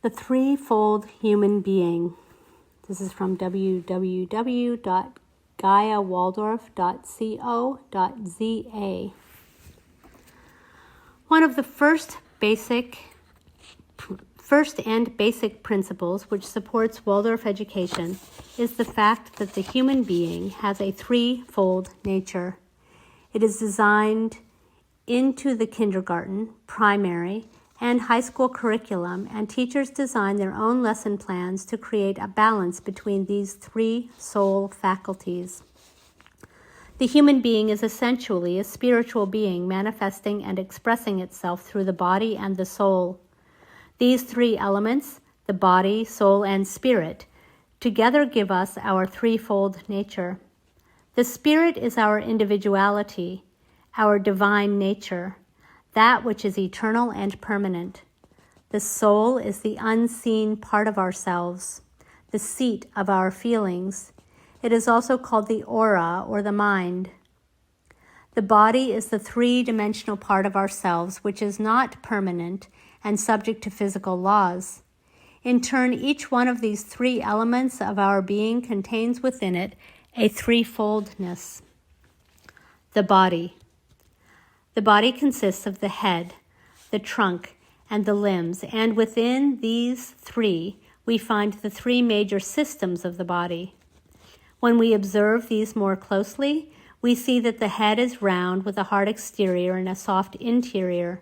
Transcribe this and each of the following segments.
The Threefold Human Being. This is from www.gaiawaldorf.co.za. One of the first and basic principles which supports Waldorf education is the fact that the human being has a threefold nature. It is designed into the kindergarten, primary, and high school curriculum, and teachers design their own lesson plans to create a balance between these three soul faculties. The human being is essentially a spiritual being manifesting and expressing itself through the body and the soul. These three elements, the body, soul, and spirit, together give us our threefold nature. The spirit is our individuality, our divine nature, that which is eternal and permanent. The soul is the unseen part of ourselves, the seat of our feelings. It is also called the aura or the mind. The body is the three-dimensional part of ourselves, which is not permanent and subject to physical laws. In turn, each one of these three elements of our being contains within it a threefoldness. The body. The body consists of the head, the trunk, and the limbs, and within these three, we find the three major systems of the body. When we observe these more closely, we see that the head is round with a hard exterior and a soft interior.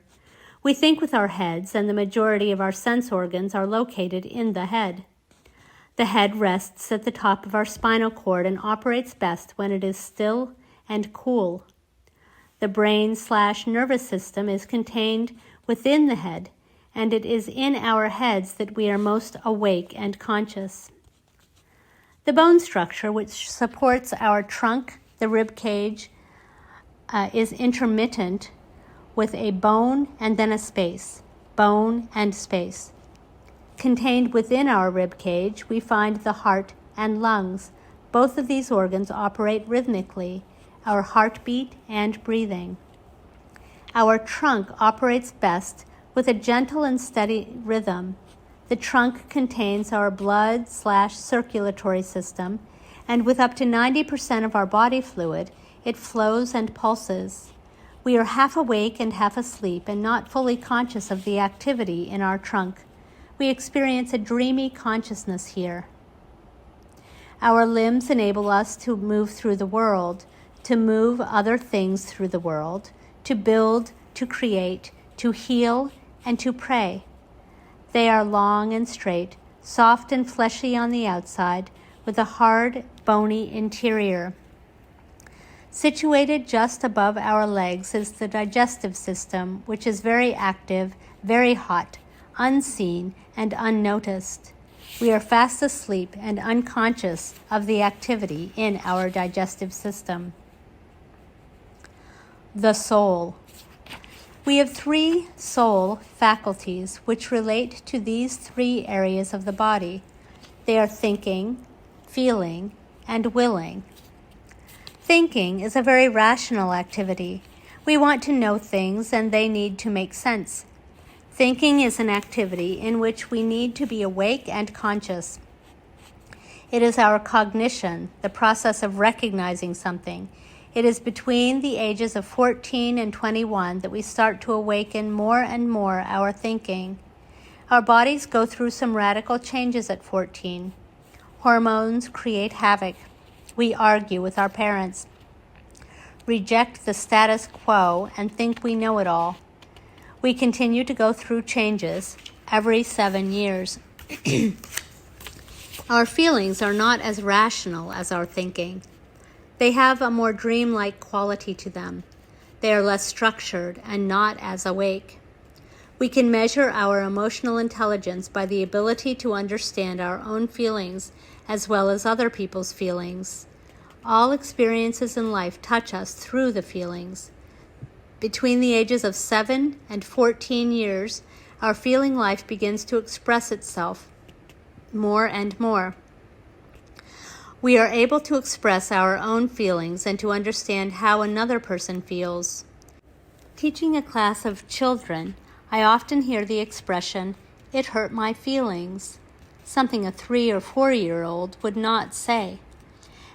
We think with our heads, and the majority of our sense organs are located in the head. The head rests at the top of our spinal cord and operates best when it is still and cool. The brain/nervous system is contained within the head, and it is in our heads that we are most awake and conscious. The bone structure, which supports our trunk, the rib cage, is intermittent with a bone and then a space, bone and space. Contained within our rib cage, we find the heart and lungs. Both of these organs operate rhythmically, our heartbeat and breathing. Our trunk operates best with a gentle and steady rhythm. The trunk contains our blood/circulatory system, and with up to 90% of our body fluid, it flows and pulses. We are half awake and half asleep and not fully conscious of the activity in our trunk. We experience a dreamy consciousness here. Our limbs enable us to move through the world, to move other things through the world, to build, to create, to heal, and to pray. They are long and straight, soft and fleshy on the outside, with a hard, bony interior. Situated just above our legs is the digestive system, which is very active, very hot, unseen, and unnoticed. We are fast asleep and unconscious of the activity in our digestive system. The soul. We have three soul faculties which relate to these three areas of the body. They are thinking, feeling, and willing. Thinking is a very rational activity. We want to know things and they need to make sense. Thinking is an activity in which we need to be awake and conscious. It is our cognition, the process of recognizing something. It is between the ages of 14 and 21 that we start to awaken more and more our thinking. Our bodies go through some radical changes at 14. Hormones create havoc. We argue with our parents, reject the status quo, and think we know it all. We continue to go through changes every 7 years. Our feelings are not as rational as our thinking. They have a more dreamlike quality to them. They are less structured and not as awake. We can measure our emotional intelligence by the ability to understand our own feelings as well as other people's feelings. All experiences in life touch us through the feelings. Between the ages of 7 and 14 years, our feeling life begins to express itself more and more. We are able to express our own feelings and to understand how another person feels. Teaching a class of children, I often hear the expression, "It hurt my feelings," something a 3 or 4-year-old would not say.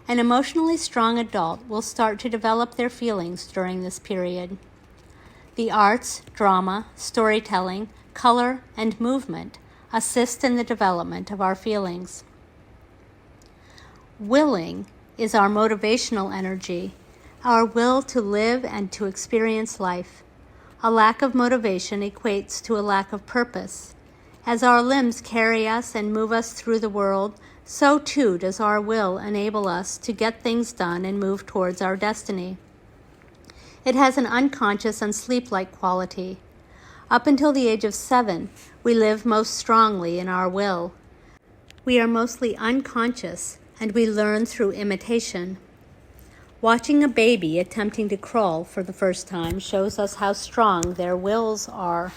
An emotionally strong adult will start to develop their feelings during this period. The arts, drama, storytelling, color, and movement assist in the development of our feelings. Willing is our motivational energy, our will to live and to experience life. A lack of motivation equates to a lack of purpose. As our limbs carry us and move us through the world, so too does our will enable us to get things done and move towards our destiny. It has an unconscious and sleep-like quality. Up until the age of 7, we live most strongly in our will. We are mostly unconscious, and we learn through imitation. Watching a baby attempting to crawl for the first time shows us how strong their wills are.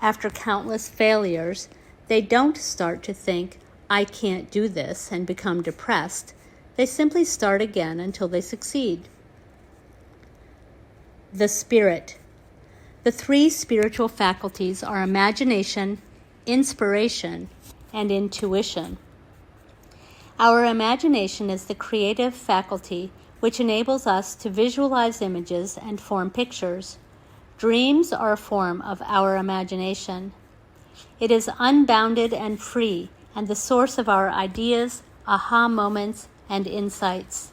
After countless failures, they don't start to think, "I can't do this," and become depressed. They simply start again until they succeed. The spirit. The 3 spiritual faculties are imagination, inspiration, and intuition. Our imagination is the creative faculty which enables us to visualize images and form pictures. Dreams are a form of our imagination. It is unbounded and free, and the source of our ideas, aha moments, and insights.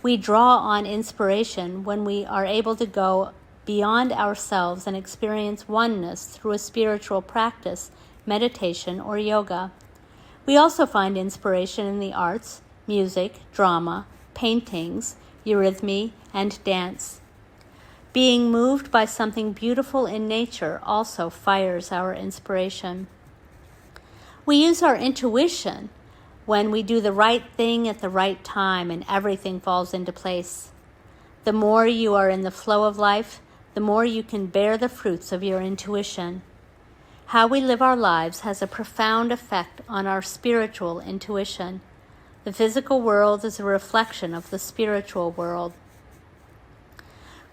We draw on inspiration when we are able to go beyond ourselves and experience oneness through a spiritual practice, meditation, or yoga. We also find inspiration in the arts, music, drama, paintings, eurythmy, and dance. Being moved by something beautiful in nature also fires our inspiration. We use our intuition when we do the right thing at the right time and everything falls into place. The more you are in the flow of life, the more you can bear the fruits of your intuition. How we live our lives has a profound effect on our spiritual intuition. The physical world is a reflection of the spiritual world.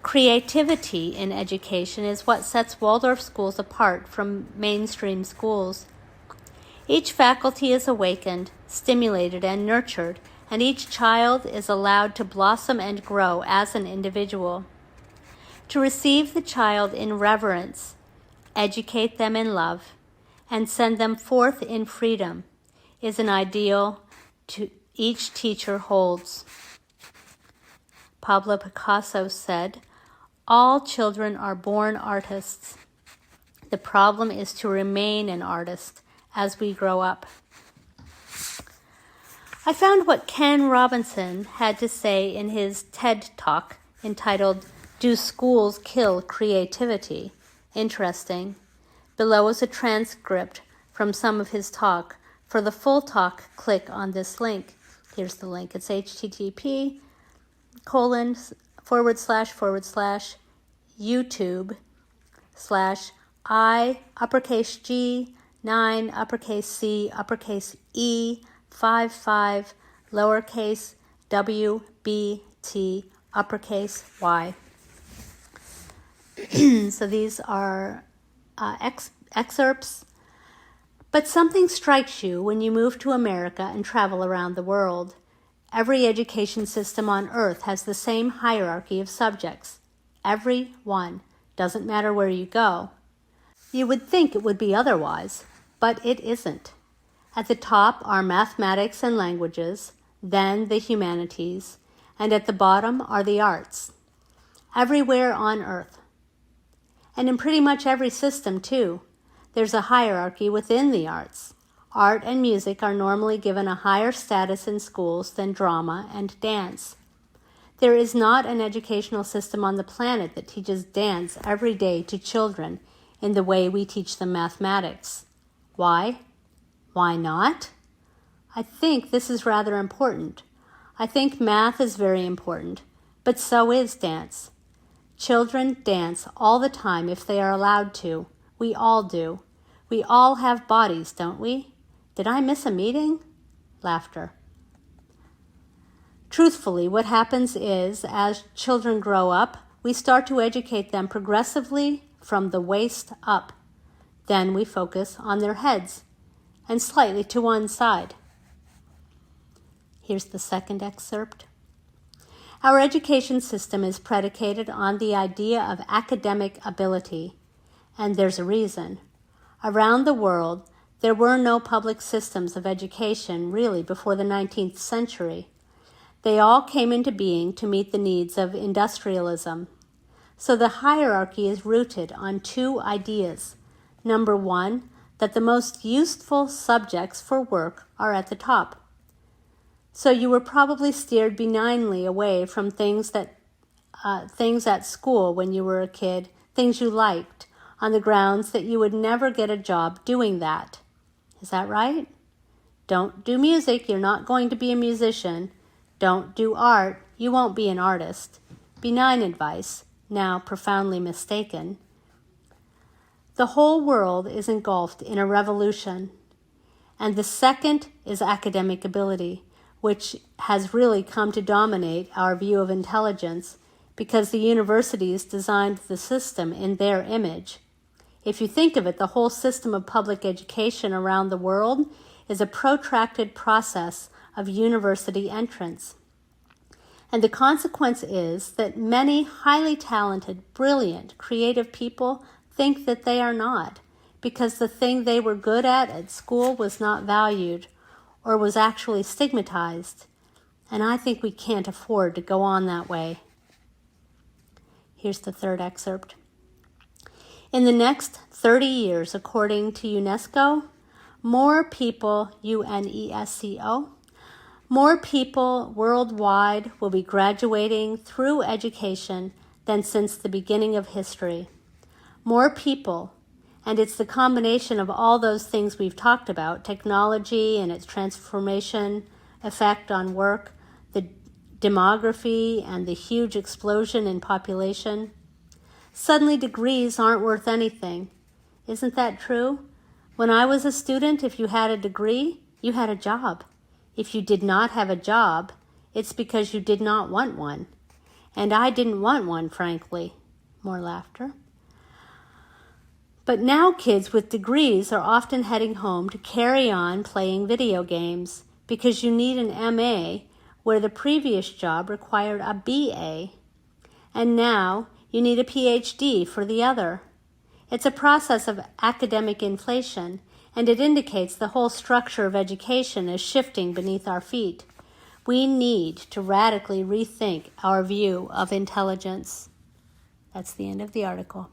Creativity in education is what sets Waldorf schools apart from mainstream schools. Each faculty is awakened, stimulated, and nurtured, and each child is allowed to blossom and grow as an individual. To receive the child in reverence, educate them in love, and send them forth in freedom is an ideal each teacher holds. Pablo Picasso said, "All children are born artists. The problem is to remain an artist as we grow up." I found what Ken Robinson had to say in his TED Talk entitled, "Do Schools Kill Creativity?" interesting. Below is a transcript from some of his talk. For the full talk, click on this link. Here's the link. It's http://YouTube/I_G9_C_E_5_WBT_Y. So these are excerpts. But something strikes you when you move to America and travel around the world. Every education system on earth has the same hierarchy of subjects. Every one. Doesn't matter where you go. You would think it would be otherwise, but it isn't. At the top are mathematics and languages, then the humanities, and at the bottom are the arts. Everywhere on earth. And in pretty much every system, too. There's a hierarchy within the arts. Art and music are normally given a higher status in schools than drama and dance. There is not an educational system on the planet that teaches dance every day to children in the way we teach them mathematics. Why? Why not? I think this is rather important. I think math is very important, but so is dance. Children dance all the time if they are allowed to. We all do. We all have bodies, don't we? Did I miss a meeting? Laughter. Truthfully, what happens is, as children grow up, we start to educate them progressively from the waist up. Then we focus on their heads and slightly to one side. Here's the second excerpt. Our education system is predicated on the idea of academic ability, and there's a reason. Around the world, there were no public systems of education really before the 19th century. They all came into being to meet the needs of industrialism. So the hierarchy is rooted on two ideas. Number one, that the most useful subjects for work are at the top. So you were probably steered benignly away from things at school when you were a kid, things you liked, on the grounds that you would never get a job doing that. Is that right? Don't do music, you're not going to be a musician. Don't do art, you won't be an artist. Benign advice, now profoundly mistaken. The whole world is engulfed in a revolution. And the second is academic ability, which has really come to dominate our view of intelligence because the universities designed the system in their image. If you think of it, the whole system of public education around the world is a protracted process of university entrance. And the consequence is that many highly talented, brilliant, creative people think that they are not, because the thing they were good at school was not valued or was actually stigmatized. And I think we can't afford to go on that way. Here's the third excerpt. In the next 30 years, according to UNESCO, more people, UNESCO, more people worldwide will be graduating through education than since the beginning of history. More people, and it's the combination of all those things we've talked about, technology and its transformation effect on work, the demography and the huge explosion in population. Suddenly degrees aren't worth anything. Isn't that true? When I was a student, if you had a degree, you had a job. If you did not have a job, it's because you did not want one. And I didn't want one, frankly. More laughter. But now kids with degrees are often heading home to carry on playing video games because you need an MA where the previous job required a BA. And now you need a PhD for the other. It's a process of academic inflation, and it indicates the whole structure of education is shifting beneath our feet. We need to radically rethink our view of intelligence. That's the end of the article.